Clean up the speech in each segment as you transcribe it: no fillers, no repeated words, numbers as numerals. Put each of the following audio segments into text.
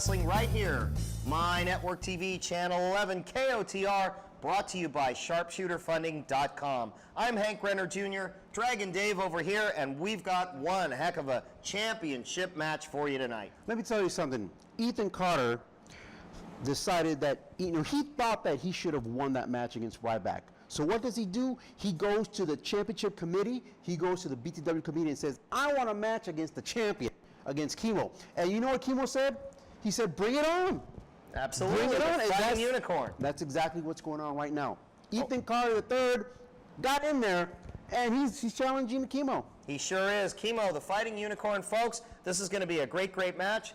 Wrestling right here. My Network TV, Channel 11, KOTR, brought to you by SharpshooterFunding.com. I'm Hank Renner Jr., Dragon Dave over here, and we've got one heck of a championship match for you tonight. Let me tell you something. Ethan Carter decided that, he thought that he should have won that match against Ryback. So what does he do? He goes to the championship committee, he goes to the BTW committee and says, I want a match against the champion, against Chemo. And you know what Chemo said? He said, bring it on. Absolutely. Bring it on. Fighting Unicorn. That's exactly what's going on right now. Ethan Carter III got in there, and he's challenging Chemo. He sure is. Chemo, the Fighting Unicorn, folks. This is going to be a great, great match.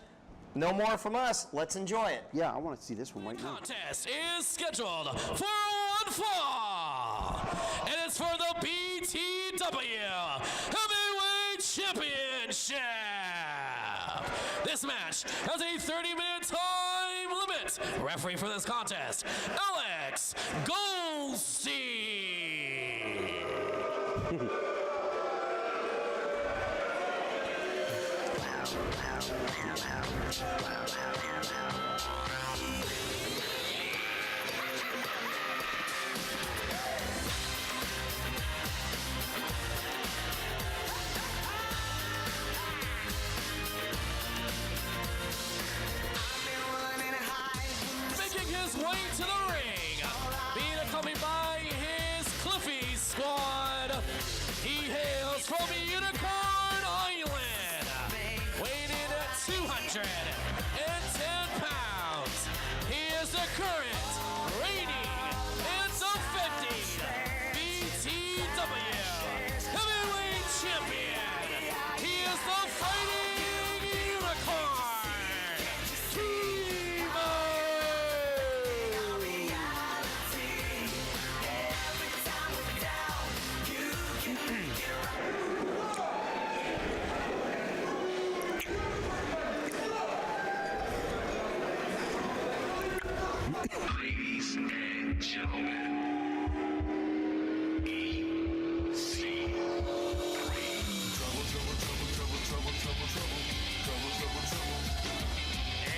No more from us. Let's enjoy it. Yeah, I want to see this one right now. The contest is scheduled for one fall, and it's for the BTW Heavyweight Championship. This match has a 30-minute time limit. Referee for this contest, Alex Goldstein. Making his way to the ring, being accompanied by his Cliffy squad. He hails from Unicorn Island, weighing in at 210 pounds. He is the current, reigning, and defending BTW Heavyweight Champion. He is the Fighting Unicorn, Chemo. Ladies and gentlemen,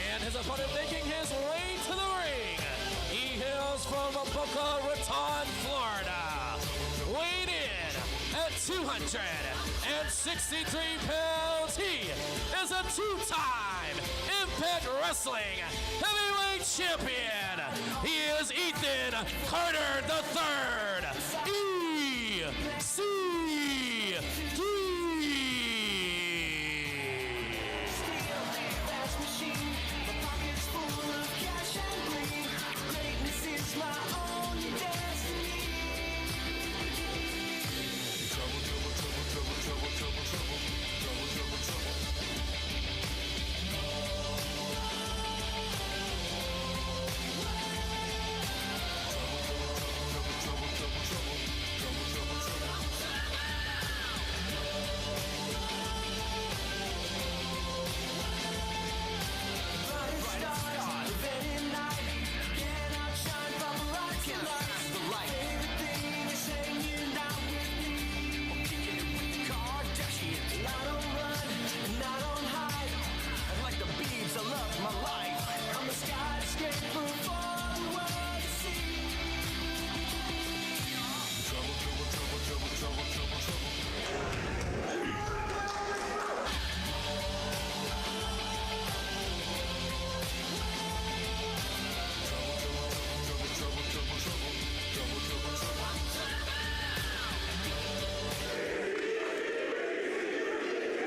And his opponent making his way to the ring. He hails from Boca Raton, Florida. Weighed in at 263 pounds. He is a two-time Impact Wrestling Heavyweight Champion. He is Ethan Carter III, EC3.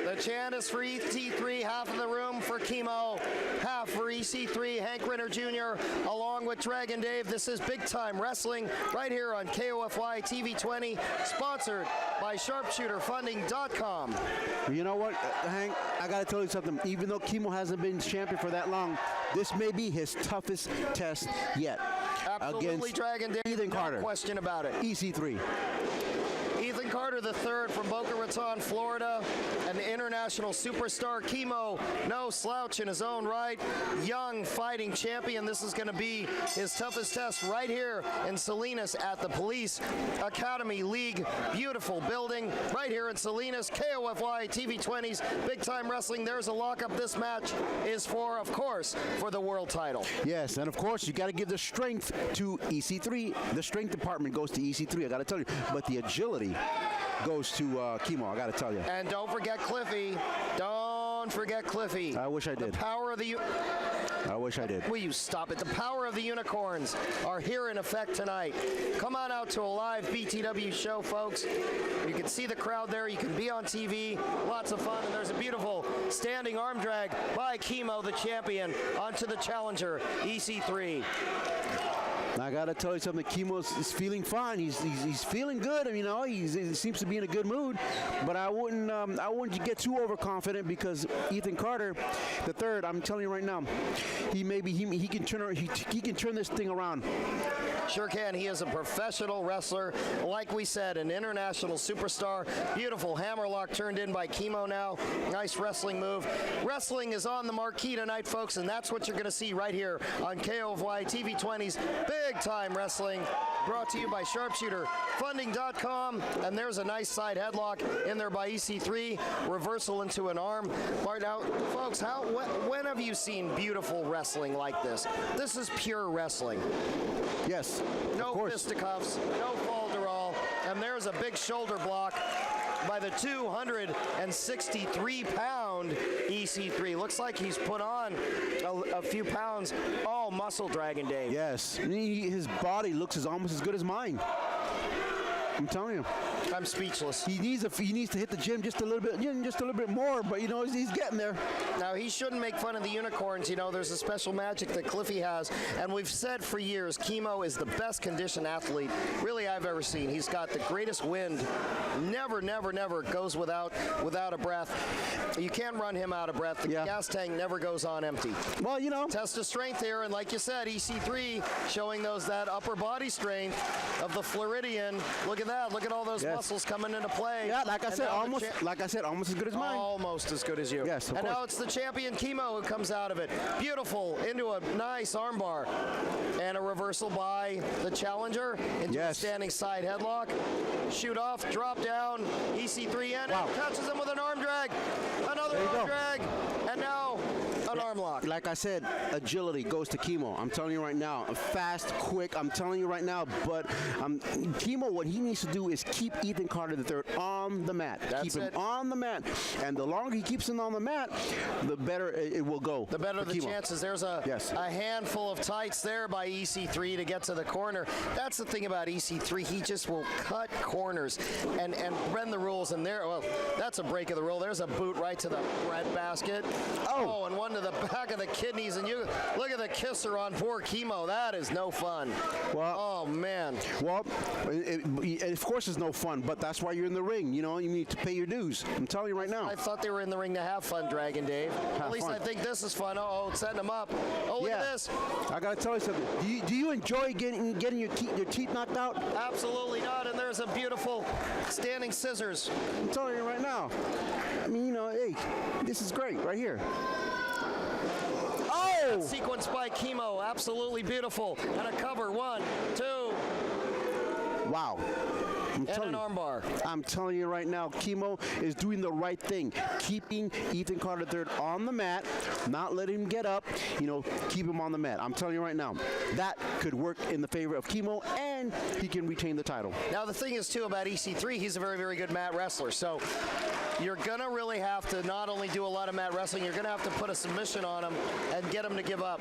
The chant is for EC3, half of the room for Chemo, half for EC3, Hank Renner Jr., along with Dragon Dave. This is Big Time Wrestling right here on KOFY TV 20, sponsored by SharpshooterFunding.com. You know what, Hank? I got to tell you something. Even though Chemo hasn't been champion for that long, this may be his toughest test yet. Absolutely, Against Dragon Dave. Ethan Carter. No question about it. EC3. Ethan Carter III from Boca Raton, Florida, an international superstar. Chemo, no slouch in his own right. Young fighting champion. This is going to be his toughest test right here in Salinas at the Police Academy League. Beautiful building right here in Salinas. KOFY TV20's Big Time Wrestling. There's a lockup. This match is for, of course, for the world title. Yes, and of course, you got to give the strength to EC3. The strength department goes to EC3, I got to tell you. But the agility goes to Chemo, I got to tell you. And don't forget Cliffy. Don't forget Cliffy. I wish I did. The power of the... I wish I did. Will you stop it? The power of the unicorns are here in effect tonight. Come on out to a live BTW show, folks. You can see the crowd there. You can be on TV. Lots of fun. And there's a beautiful standing arm drag by Chemo, the champion, onto the challenger, EC3. I got to tell you something. Chemo is feeling fine. He's feeling good. I mean, he seems to be in a good mood. But I wouldn't get too overconfident because Ethan Carter, the third, I'm telling you right now, he can turn this thing around. Sure can. He is a professional wrestler. Like we said, an international superstar. Beautiful hammerlock turned in by Chemo now. Nice wrestling move. Wrestling is on the marquee tonight, folks, and that's what you're going to see right here on KOFY TV20's Big Time Wrestling. Brought to you by SharpshooterFunding.com. And there's a nice side headlock in there by EC3. Reversal into an arm. Now, folks, when have you seen beautiful wrestling like this? This is pure wrestling. Yes. No fisticuffs, no falderall, and there's a big shoulder block by the 263-pound EC3. Looks like he's put on a few pounds, all muscle, Dragon Dave. Yes. His body looks almost as good as mine. I'm telling you. I'm speechless. He needs to hit the gym just a little bit more, but he's getting there. Now he shouldn't make fun of the unicorns. There's a special magic that Cliffy has, and we've said for years, Chemo is the best conditioned athlete really I've ever seen. He's got the greatest wind. Never goes without a breath. You can't run him out of breath. The gas tank never goes on empty. Well, Test of strength here, and like you said, EC3 showing that upper body strength of the Floridian. Look at that. Look at all those muscles coming into play. Yeah, like I said, almost as good as mine. Almost as good as you. Yes, of and course. now it's the champion Chemo who comes out of it. Beautiful into a nice armbar. And a reversal by the challenger into a standing side headlock. Shoot off, drop down, EC3 in, and catches him with an arm drag. Another arm drag, and now an arm lock. Like I said, agility goes to Chemo. I'm telling you right now. Fast, quick, I'm telling you right now. But Chemo, what he needs to do is keep Ethan Carter III on the mat. Keep him on the mat. And the longer he keeps him on the mat, the better it will go. The better the chances. There's a handful of tights there by EC3 to get to the corner. That's the thing about EC3. He just will cut corners and bend the rules. And that's a break of the rule. There's a boot right to the bread basket. Oh, and one to the back of the kidneys. And you look at the kisser on poor Chemo. That is no fun. Well, oh, man. Well, of course it's no fun, but that's why you're in the ring. You need to pay your dues. I'm telling you right now. I thought they were in the ring to have fun, Dragon Dave. At least I think this is fun. Oh, setting them up. Oh, look at this. I got to tell you something. Do you enjoy getting your teeth knocked out? Absolutely not. And there's a beautiful standing scissors. I'm telling you right now. I mean, hey, this is great right here. Oh! Sequence by Chemo. Absolutely beautiful. And a cover. 1, 2. Wow. And an armbar. I'm telling you right now, Chemo is doing the right thing. Keeping Ethan Carter III on the mat, not letting him get up, keep him on the mat. I'm telling you right now, that could work in the favor of Chemo, and he can retain the title. Now, the thing is, too, about EC3, he's a very, very good mat wrestler. So you're going to really have to not only do a lot of mat wrestling, you're going to have to put a submission on him and get him to give up.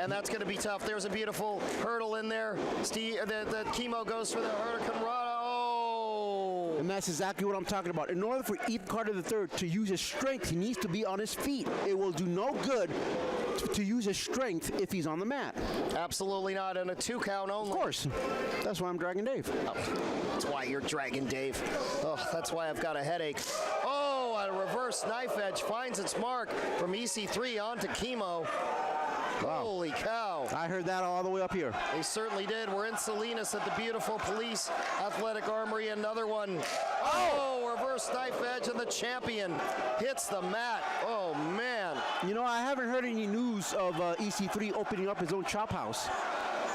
And that's going to be tough. There's a beautiful hurdle in there. The Chemo goes for the hurricane rana. Oh! And that's exactly what I'm talking about. In order for Ethan Carter III to use his strength, he needs to be on his feet. It will do no good to use his strength if he's on the mat. Absolutely not. And a 2 count only. Of course. That's why I'm Dragon Dave. Oh, that's why you're Dragon Dave. Oh, that's why I've got a headache. Oh, a reverse knife edge finds its mark from EC3 onto Chemo. Holy cow. I heard that all the way up here. They certainly did. We're in Salinas at the beautiful Police Athletic Armory. Another one. Oh, reverse knife edge, and the champion hits the mat. Oh, man. You know, I haven't heard any news of EC3 opening up his own chop house.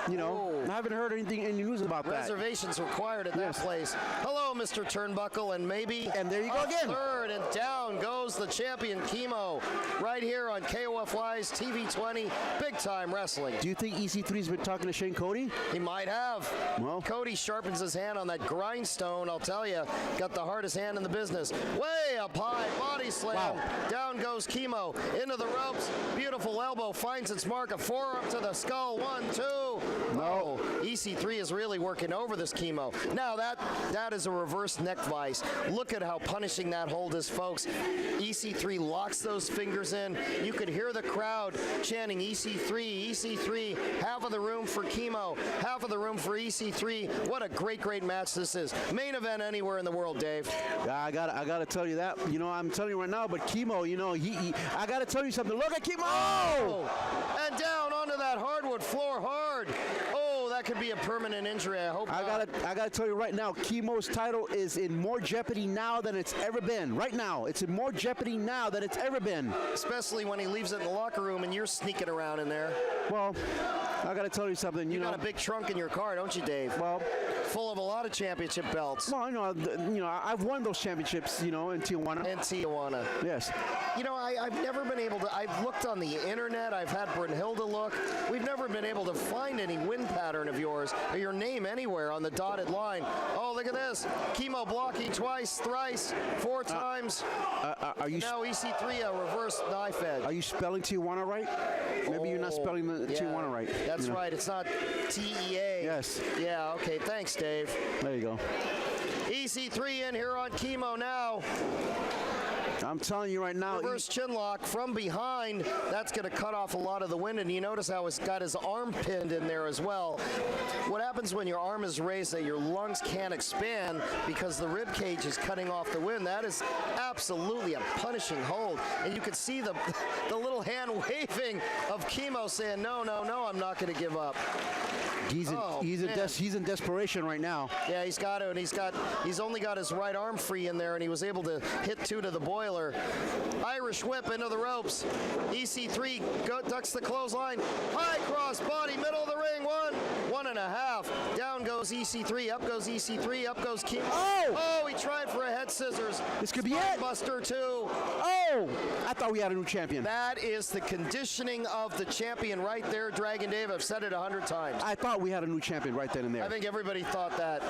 You know, I haven't heard any news about that. Reservations required at that place. Hello, Mr. Turnbuckle, and maybe. And there you go again. Third, and down goes the champion, Chemo, right here on KOFY's TV20, Big Time Wrestling. Do you think EC3's been talking to Shane Cody? He might have. Well, Cody sharpens his hand on that grindstone, I'll tell you. Got the hardest hand in the business. Way up high, body slam. Wow. Down goes Chemo, into the ropes. Beautiful elbow, finds its mark. A forearm to the skull. 1, 2. No. EC3 is really working over this Chemo. Now that is a reverse neck vice. Look at how punishing that hold is, folks. EC3 locks those fingers in. You could hear the crowd chanting EC3, EC3. Half of the room for Chemo, half of the room for EC3. What a great, great match this is. Main event anywhere in the world, Dave. Yeah, I gotta tell you that. You know, I'm telling you right now, but Chemo, you know, I gotta tell you something. Look at Chemo! Oh! And down onto that hardwood floor hard. Oh, that could be a permanent injury. I hope not. I gotta tell you right now, Chemo's title is in more jeopardy now than it's ever been. Right now, it's in more jeopardy now than it's ever been. Especially when he leaves it in the locker room and you're sneaking around in there. Well, I gotta tell you something. You got a big trunk in your car, don't you, Dave? Well, full of a lot of championship belts. Well, I've won those championships, in Tijuana. In Tijuana. Yes. You know, I've never been able to. I've looked on the internet. I've had Brunhilde look. We've never been able to find any win pattern of yours or your name anywhere on the dotted line. Oh, look at this. Chemo blocking twice, thrice, 4 times. Are you now EC3 a reverse knife edge? Are you spelling Tijuana right? Maybe you're not spelling the Tijuana right. That's right. It's not TEA. Yes. Yeah. Okay. Thanks, Dave. There you go. EC3 in here on Chemo now. I'm telling you right now. Reverse chin lock from behind. That's going to cut off a lot of the wind, and you notice how it's got his arm pinned in there as well. What happens when your arm is raised that your lungs can't expand because the rib cage is cutting off the wind? That is absolutely a punishing hold, and you can see the little hand waving of Chemo saying, no, no, no, I'm not going to give up. He's in desperation right now. Yeah, he's got to, and he's only got his right arm free in there, and he was able to hit 2 to the boiler. Irish whip into the ropes. EC3 ducks the clothesline. High cross body, middle of the ring. 1.5. Down goes EC3. Up goes EC3. Up goes Chemo. Oh, he tried for a head scissors. This could be it. Buster 2. Oh, I thought we had a new champion. That is the conditioning of the champion right there, Dragon Dave. I've said it 100 times. I thought we had a new champion right then and there. I think everybody thought that.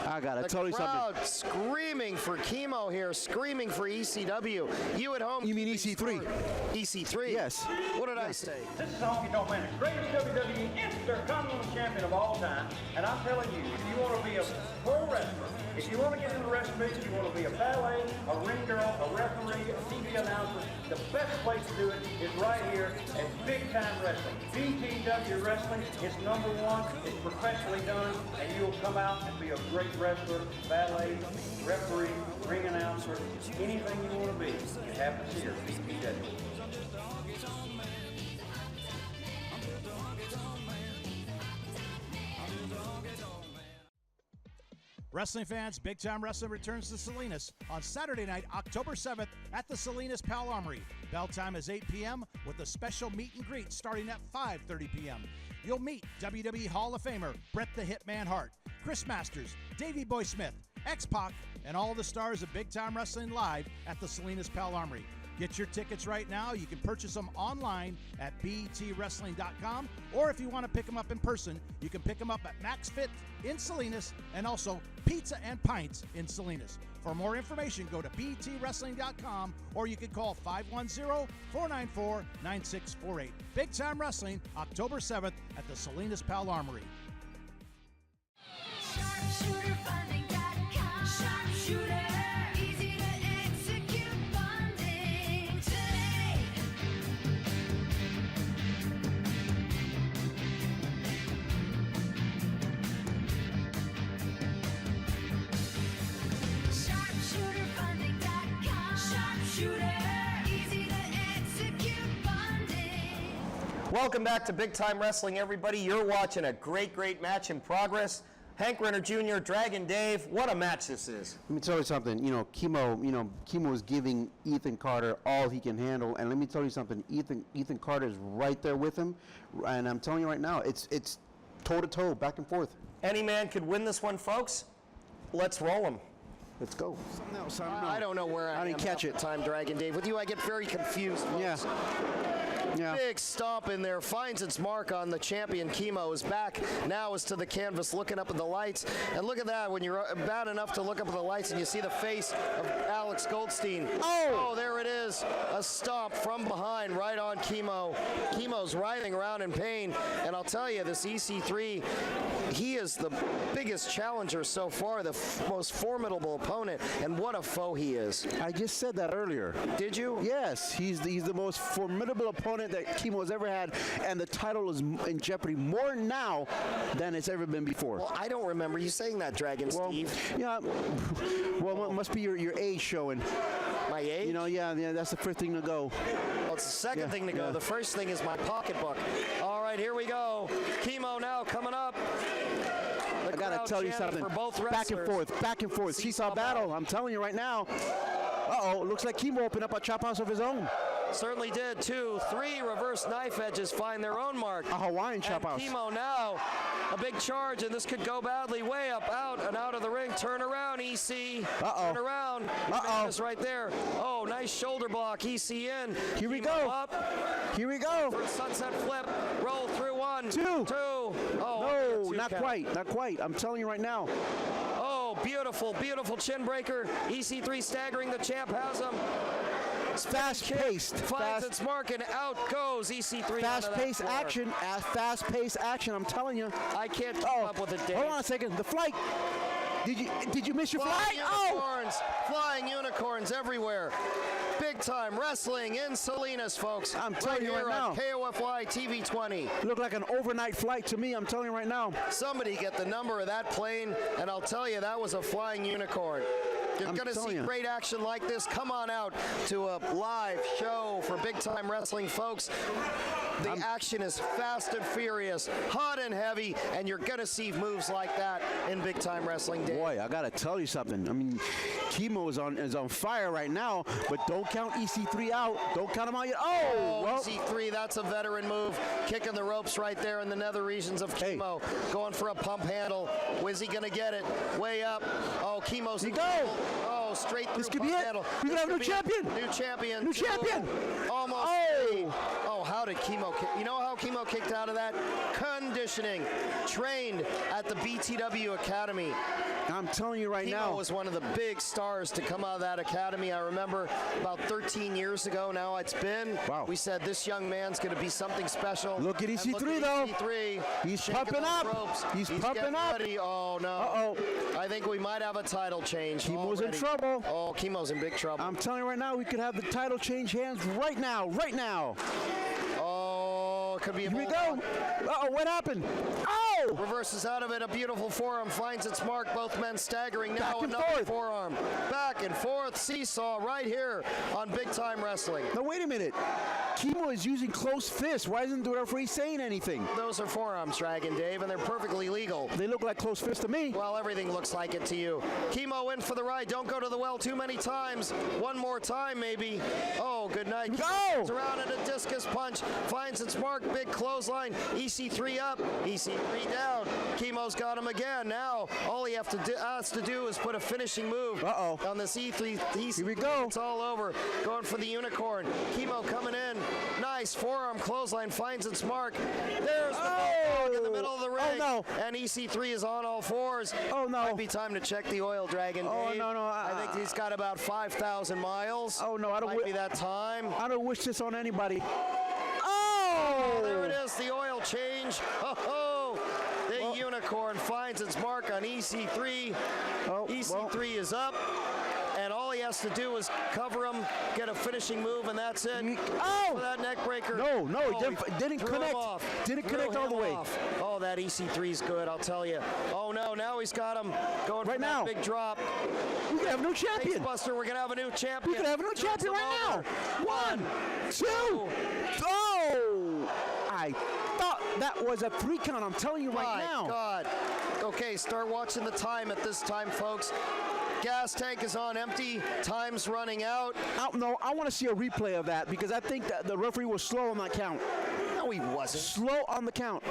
I gotta tell you something. The crowd screaming for Chemo here, screaming for ECW. You at home. You mean EC3? EC3? Yes. What did I say? This is Honky Tonk Man, the greatest WWE Intercontinental Champion of all time. And I'm telling you, if you want to be a pro wrestler, if you want to get into wrestling business, you want to be a ballet, a ring girl, a referee, a TV announcer, the best place to do it is right here at Big Time Wrestling. BTW Wrestling is #1. It's professionally done, and you'll come out and be a great wrestler, ballet, referee, ring announcer, anything you want to be. It happens here, BTW. Wrestling fans, Big Time Wrestling returns to Salinas on Saturday night, October 7th at the Salinas Pal Armory. Bell time is 8 p.m. with a special meet and greet starting at 5:30 p.m. You'll meet WWE Hall of Famer Bret the Hitman Hart, Chris Masters, Davey Boy Smith, X-Pac, and all the stars of Big Time Wrestling live at the Salinas Pal Armory. Get your tickets right now. You can purchase them online at BTWrestling.com, or if you want to pick them up in person, you can pick them up at Max Fit in Salinas and also Pizza and Pints in Salinas. For more information, go to BTWrestling.com, or you can call 510-494-9648. Big Time Wrestling, October 7th at the Salinas Pal Armory. SharpshooterFunding.com. Sharpshooter, easy to execute funding today. SharpshooterFunding.com. Sharpshooter, easy to execute funding. Welcome back to Big Time Wrestling, everybody. You're watching a great, great match in progress. Hank Renner Jr., Dragon Dave, what a match this is. Let me tell you something. Kimo is giving Ethan Carter all he can handle, and let me tell you something. Ethan Carter is right there with him, and I'm telling you right now, it's toe to toe, back and forth. Any man could win this one, folks. Let's roll him. Let's go. Something else. I don't know where I didn't am catch half it. the time, Dragon Dave. With you, I get very confused, folks. Yeah. Yeah. Big stomp in there, finds its mark on the champion. Kimo is back, now is to the canvas, looking up at the lights. And look at that, when you're bad enough to look up at the lights and you see the face of Alex Goldstein. Oh, there it is, a stomp from behind, right on Kimo. Kimo's writhing around in pain, and I'll tell you, this EC3, he is the biggest challenger so far, the most formidable opponent, and what a foe he is. I just said that earlier. Did you? Yes, he's the most formidable opponent that Kimo has ever had, and the title is in jeopardy more now than it's ever been before. Well, I don't remember you saying that, Dragon Steve. Yeah. Well, it must be your age showing. My age? Yeah, that's the first thing to go. Well, it's the second thing to go. The first thing is my pocketbook. All right, here we go. Kimo now coming up. I gotta tell you something. For both back and forth. Seesaw battle. I'm telling you right now. Uh-oh, looks like Kimo opened up a chop house of his own. Certainly did. 2, 3 reverse knife edges find their own mark. A Hawaiian chop house. Kimo now, a big charge, and this could go badly. Way up, out, and out of the ring. Turn around, EC. Uh-oh. Turn around. Uh-oh. Is right there. Oh, nice shoulder block. EC in. Here we Kimo go. Up. Here we go. For a sunset flip. Roll through 1. 2. 2. Oh, No, not quite. Not quite. I'm telling you right now. Oh, beautiful, beautiful chin breaker. EC3 staggering. The champ has him. Fast-paced. Finds its mark and out goes EC3. Fast-paced action. Fast-paced action. I'm telling you. I can't keep up with it, Dave. Hold on a second. The flight. Did you miss your Flying flight? unicorns, flying unicorns everywhere. Big time wrestling in Salinas, folks. I'm telling you right now. On KOFY TV 20. Look like an overnight flight to me. I'm telling you right now. Somebody get the number of that plane, and I'll tell you, that was a flying unicorn. You're going to see great action like this. Come on out to a live show for Big Time Wrestling, folks. The action is fast and furious, hot and heavy, and you're going to see moves like that in Big Time Wrestling Day. Boy, I got to tell you something. I mean, Kimo is on fire right now, but don't count EC3 out. Don't count him out yet. Oh, well. EC3, that's a veteran move. Kicking the ropes right there in the nether regions of Kimo. Going for a pump handle. Where's he going to get it? Way up. Oh, Kimo's. Here we go. Oh, straight through. This could be it. Handle. We could have a new champion. New champion. New champion. Almost. Oh, how did Kimo kick? You know how Kimo kicked out of that? Conditioning. Trained at the BTW Academy. I'm telling you right now. Kimo was one of the big stars to come out of that academy. I remember about 13 years ago now it's been. Wow. We said this young man's going to be something special. Look at EC3 look at though. EC3. He's shaking pumping those up. ropes. He's pumping getting up. Ready. Oh, no. Uh-oh. I think we might have a title change. Kimo's in already. trouble. Oh, Kimo's in big trouble. I'm telling you right now, we could have the title change hands right now. Right now. Oh, it could be a Here we bulldog. go. Uh-oh, what happened? Oh! Reverses out of it, a beautiful forearm, finds its mark, both men staggering now, Back and another forth. forearm. Back and forth, seesaw right here on Big Time Wrestling. Now, wait a minute. Kimo is using closed fists. Why isn't the referee saying anything? Those are forearms, Dragon Dave, and they're perfectly legal. They look like closed fists to me. Well, everything looks like it to you. Kimo in for the ride. Don't go to the well too many times. One more time, maybe. Oh, good night. Go! Kimo turns around at a discus punch. Finds its mark. Big clothesline. EC3 up. EC3 down. Kimo's got him again. Now, all he has to do is put a finishing move on this E3. Here we go. It's all over. Going for the unicorn. Kimo coming in. Nice forearm clothesline. Finds its mark. There's the bulldog in the middle of the ring. Oh, no. And EC3 is on all fours. Oh, no. Might be time to check the oil, Dragon Oh, Dave. no. I think he's got about 5,000 miles. Oh, no. I don't Might be that time. I don't wish this on anybody. Oh! There it is, the oil change. Oh, the unicorn finds its mark on EC3. EC3 is up. And all he has to do is cover him, get a finishing move, and that's it. Oh! For that neck breaker. No, Oh, didn't threw him connect. off. Didn't Threw connect all the him way. off. Oh, that EC3 is good, I'll tell you. Oh, no, now he's got him going Right for now. that big drop. We could have a new champion. Buster, we're going to have a new champion. We could have a new Turns champion him right over. now. 1, 2. Oh! I thought that was a 3 count. I'm telling you right My now. God. Okay, start watching the time at this time, folks. Gas tank is on empty. Time's running out. No, I want to see a replay of that because I think that the referee was slow on that count. No, he wasn't. Slow on the count.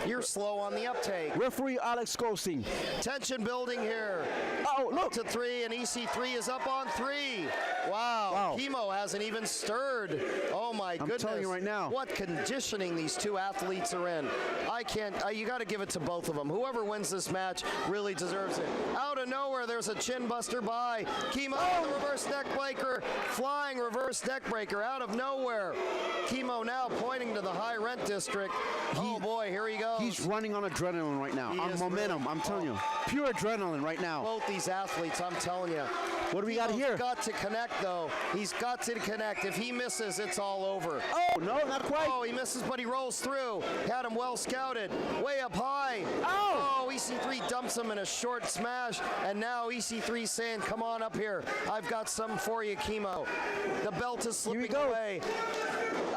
You're slow on the uptake. Referee Alex Goldstein. Tension building here. Oh, look. To 3, and EC3 is up on 3. Wow. Chemo hasn't even stirred. Oh, my goodness. telling you right now. What conditioning these two athletes are in. I can't, you got to give it to both of them. Whoever wins this match really deserves it. Out of nowhere, there's a chin buster by Chemo with the reverse neck breaker. Flying reverse neck breaker out of nowhere. Chemo now pointing to the high rent district. Oh, boy, here he goes. He's running on adrenaline right now. He On is momentum, really. I'm telling you. Pure adrenaline right now. Both these athletes, I'm telling you. What do we got here? He's got to connect, though. He's got to connect. If he misses, it's all over. Oh, no, not quite. Oh, he misses, but he rolls through. Had him well scouted. Way up high. Oh! EC3 dumps him in a short smash, and now EC3 saying, come on up here. I've got something for you, Chemo. The belt is Here we slipping go. away.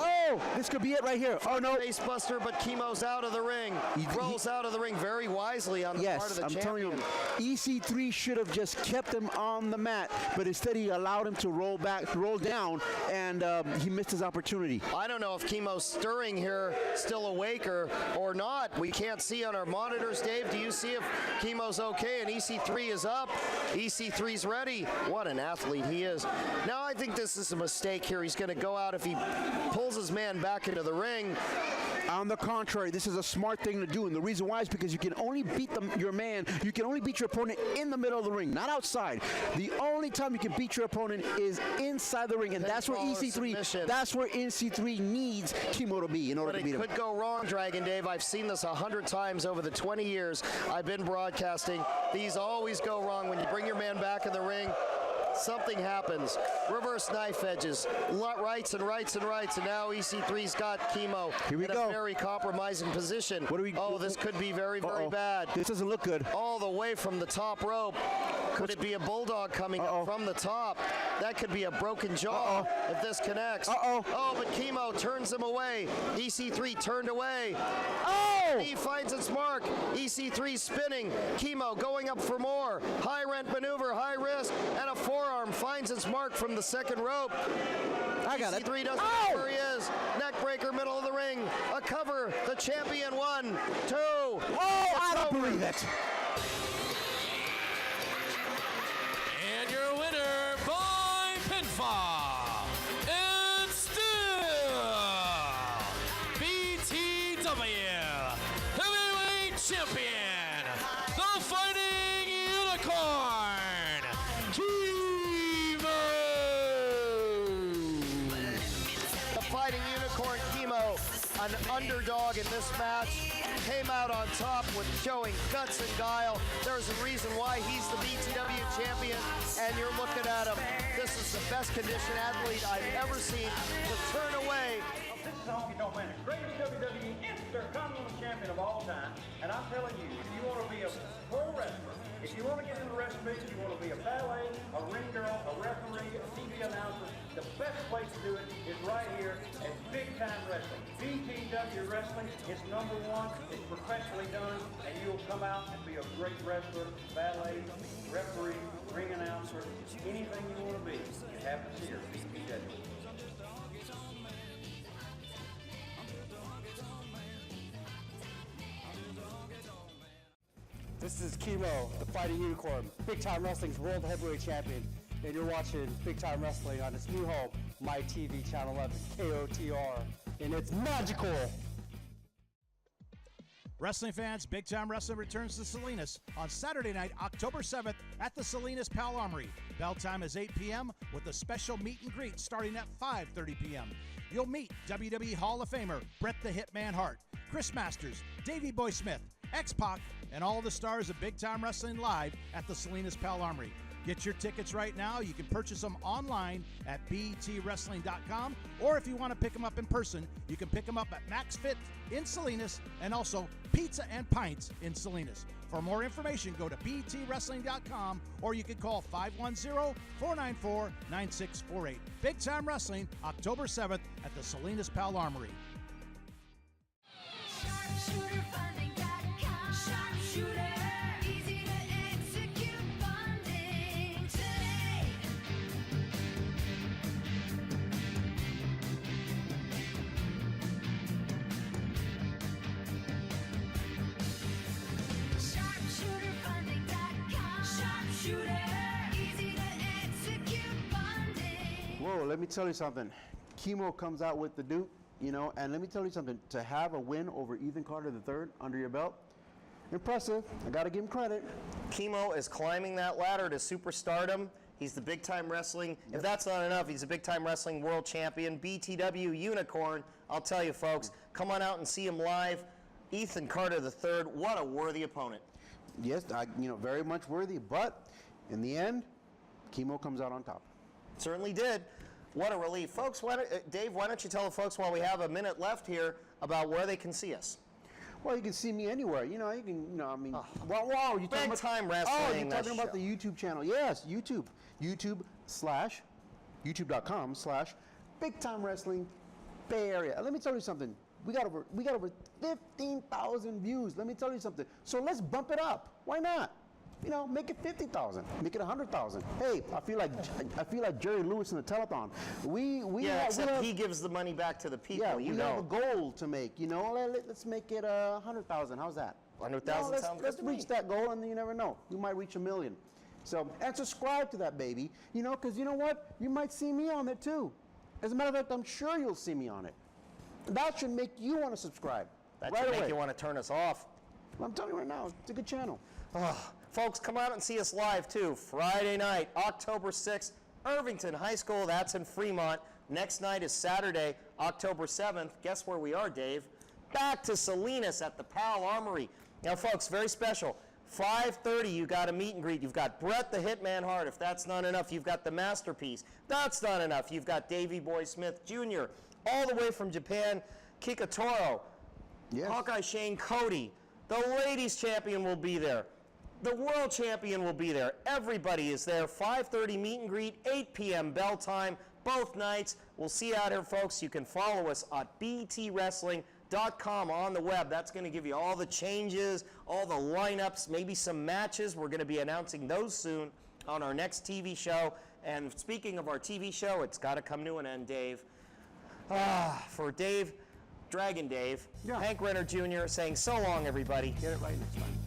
Oh, this could be it right here. Oh, no. Face buster, but Chemo's out of the ring. Rolls out of the ring very wisely on the part of Yes, the I'm champion. telling you, EC3 should have just kept him on the mat, but instead he allowed him to roll down, and he missed his opportunity. I don't know if Chemo's stirring here, still awake or not. We can't see on our monitors. Dave, do you see if Chemo's okay? And EC3 is up. EC3's ready. What an athlete he is. Now I think this is a mistake here. He's going to go out if he pulls his man back into the ring. On the contrary, this is a smart thing to do, and the reason why is because you can only beat your opponent in the middle of the ring, not outside. The only time you can beat your opponent is inside the ring, and that's where Pinfall or EC3 submission. that's where EC3 needs Chemo to be in order But to beat it him. could go wrong, Dragon Dave. I've seen this 100 times over the 20 years I've been broadcasting. These always go wrong when you bring your man back in the ring. Something happens. Reverse knife edges. Rights and rights and rights. And now EC3's got Chemo Here we in go. a very compromising position. What do we? Oh, this could be very, very Uh-oh. bad. This doesn't look good. All the way from the top rope. Could it be a bulldog coming up from the top? That could be a broken jaw if this connects. Oh, but Chemo turns him away. EC3 turned away. Oh! He finds its mark. EC3 spinning. Chemo going up for more. High rent maneuver, high risk, and a forearm finds its mark from the second rope. I got it. EC3 doesn't know where he is. Neck breaker, middle of the ring. A cover. The champion 1, 2. Oh, I don't over. believe it. And your winner by pinfall, and still BTW Heavyweight Champion, the Fighting Unicorn, Chemo. The Fighting Unicorn Chemo, an underdog in this match, came out on top with showing guts and guile. There's a reason why he's the BTW champion, and you're looking at him. This is the best conditioned athlete I've ever seen to turn away. This is Honky Tonk Man, the greatest WWE Intercontinental Champion of all time. And I'm telling you, if you want to be a pro wrestler, if you want to get in the wrestling business, you want to be a valet, a ring girl, a referee, a TV announcer, the best place to do it is right here at Big Time Wrestling. BTW Wrestling is #1. It's professionally done, and you'll come out and be a great wrestler, valet, referee, ring announcer, anything you want to be. It happens here at BTW. This is Chemo, the Fighting Unicorn, Big Time Wrestling's World Heavyweight Champion, and you're watching Big Time Wrestling on its new home, MyTVCH11, KOTR, and it's magical! Wrestling fans, Big Time Wrestling returns to Salinas on Saturday night, October 7th at the Salinas Pal Armory. Bell time is 8 p.m. with a special meet and greet starting at 5:30 p.m. You'll meet WWE Hall of Famer Bret the Hitman Hart, Chris Masters, Davey Boy Smith, X-Pac, and all the stars of Big Time Wrestling live at the Salinas Pal Armory. Get your tickets right now. You can purchase them online at btwrestling.com, or if you want to pick them up in person, you can pick them up at Max Fit in Salinas and also Pizza and Pints in Salinas. For more information, go to btwrestling.com, or you can call 510-494-9648. Big Time Wrestling, October 7th at the Salinas Pal Armory. SharpshooterFunding.com. Sharpshooter, easy to execute funding today. SharpshooterFunding.com. Sharpshooter, easy to execute funding. Whoa, let me tell you something. Chemo comes out with the Duke, you know, and let me tell you something. To have a win over Ethan Carter III under your belt, impressive. I got to give him credit. Chemo is climbing that ladder to superstardom. He's the big time wrestling. If that's not enough, he's a big time wrestling world champion, BTW unicorn. I'll tell you, folks, come on out and see him live. Ethan Carter III, what a worthy opponent. Yes, very much worthy, but in the end, Chemo comes out on top. Certainly did. What a relief. Folks, Dave, why don't you tell the folks while we have a minute left here about where they can see us? Well, you can see me anywhere. You know, you can, wow, you Big time wrestling. Oh, you're that talking about show. the YouTube channel. Yes, YouTube. YouTube.com/Big Time Wrestling Bay Area. Let me tell you something. We got over 15,000 views. Let me tell you something. So let's bump it up. Why not? You know, make it 50,000, make it 100,000. Hey, I feel like Jerry Lewis in the telethon. He gives the money back to the people. Yeah, we have a goal to make. You know, let's make it 100,000. How's that? 100,000 sounds good Let's to me. reach that goal, and you never know. We might reach 1 million. So, and subscribe to that baby. You know, because you know what? You might see me on it too. As a matter of fact, I'm sure you'll see me on it. That should make you want to subscribe. That right should make away. you want to turn us off. I'm telling you right now, it's a good channel. Folks, come out and see us live too. Friday night, October 6th, Irvington High School. That's in Fremont. Next night is Saturday, October 7th. Guess where we are, Dave? Back to Salinas at the Powell Armory. Now, folks, very special. 5:30, you got a meet and greet. You've got Bret the Hitman Hart. If that's not enough, you've got the Masterpiece. That's not enough. You've got Davey Boy Smith Jr. All the way from Japan, Kikatoro. Yes. Hawkeye Shane Cody. The ladies champion will be there. The world champion will be there. Everybody is there. 5:30 meet and greet, 8 p.m. bell time, both nights. We'll see you out here, folks. You can follow us at btwrestling.com on the web. That's going to give you all the changes, all the lineups, maybe some matches. We're going to be announcing those soon on our next TV show. And speaking of our TV show, it's got to come to an end, Dave. For Dave, Dragon Dave, Yeah. Hank Renner Jr. saying so long, everybody. Get it right next time.